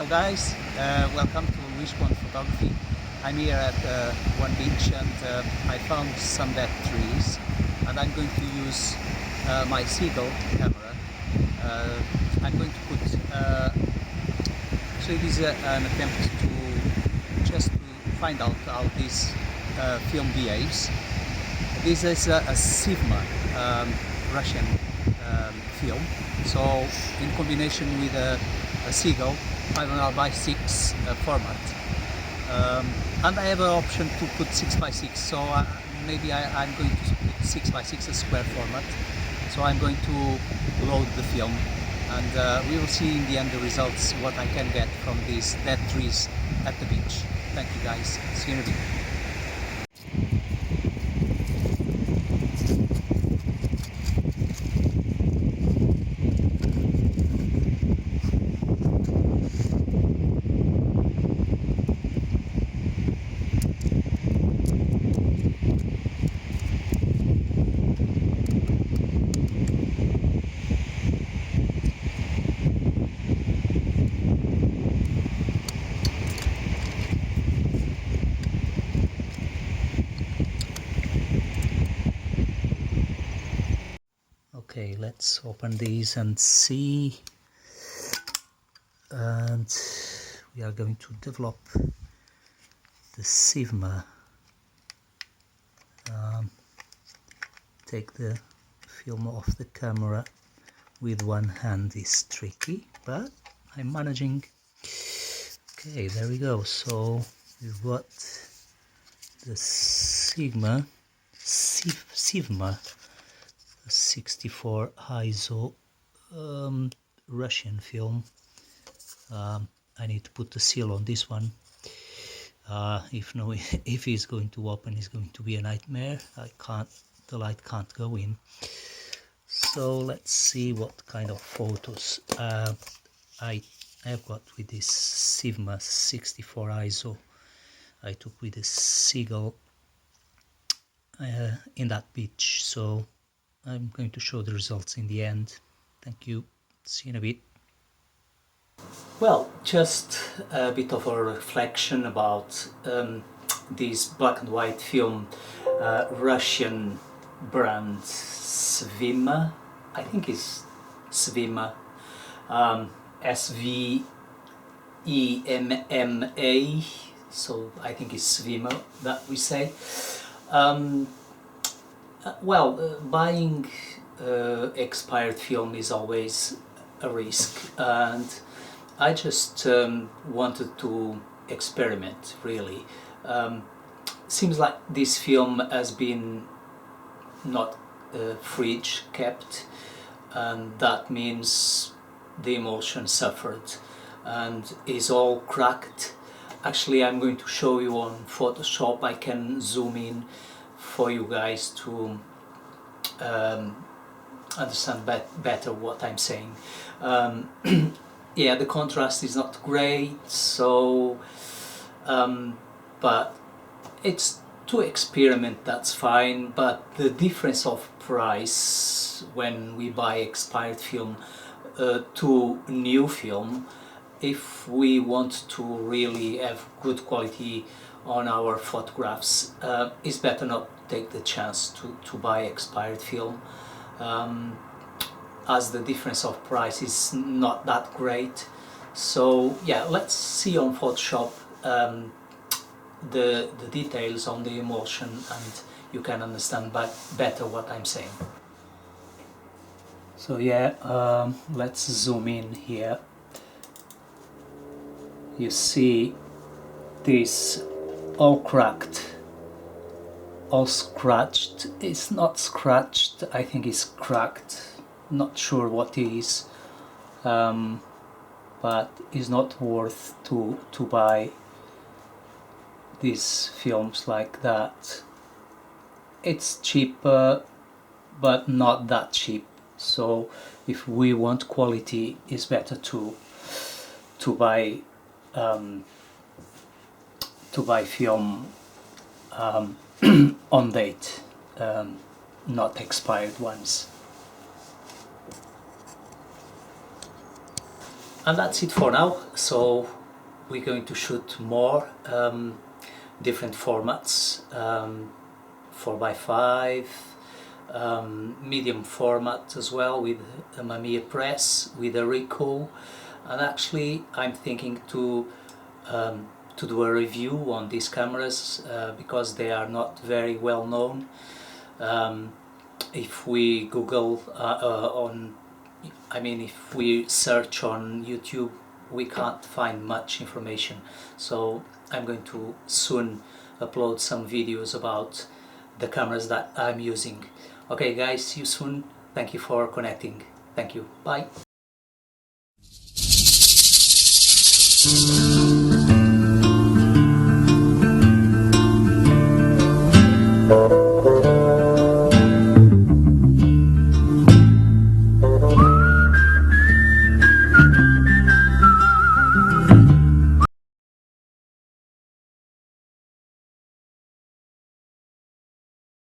Hello guys, welcome to Wishbone Photography. I'm here at one beach and I found some dead trees and I'm going to use my Seagull camera. I'm going to put, so it is an attempt to just to find out how this film behaves. This is a Svema Russian film, so in combination with a Seagull 5.5x6 format, and I have an option to put 6x6, so maybe I'm going to put 6x6 square format. So I'm going to load the film and we will see in the end the results, what I can get from these dead trees at the beach. Thank you guys, see you in a bit. Okay, let's open these and see, and we are going to develop the Svema. Take the film off the camera with one hand is tricky, but I'm managing. Okay, there we go. So we've got the Svema 64 ISO Russian film. I need to put the seal on this one. If it's going to open, it's going to be a nightmare. The light can't go in. So let's see what kind of photos I have got with this Svema 64 ISO. I took with a Seagull in that beach, so I'm going to show the results in the end. Thank you, see you in a bit. Well, just a bit of a reflection about this black and white film, Russian brand Svema, I think it's Svema, S-V-E-M-M-A, so I think it's Svema that we say. Buying expired film is always a risk, and I just wanted to experiment, really. Seems like this film has been not fridge kept, and that means the emulsion suffered and is all cracked. Actually, I'm going to show you on Photoshop. I can zoom in for you guys to understand better what I'm saying. Yeah, the contrast is not great, so but it's to experiment, that's fine. But the difference of price when we buy expired film to new film, if we want to really have good quality on our photographs, it's better not take the chance to buy expired film, as the difference of price is not that great. So yeah, let's see on Photoshop the details on the emulsion, and you can understand better what I'm saying. So yeah, let's zoom in here. You see this all cracked, all scratched. It's not scratched, I think it's cracked, not sure what it is, but it's not worth to buy these films like that. It's cheaper, but not that cheap. So if we want quality, it's better to buy film on date, not expired ones. And that's it for now. So we're going to shoot more different formats, 4x5, medium format as well, with a Mamiya press, with a recoil. And actually I'm thinking to do a review on these cameras because they are not very well known. If we Google if we search on YouTube, we can't find much information. So I'm going to soon upload some videos about the cameras that I'm using. Okay guys, see you soon. Thank you for connecting. Thank you. Bye.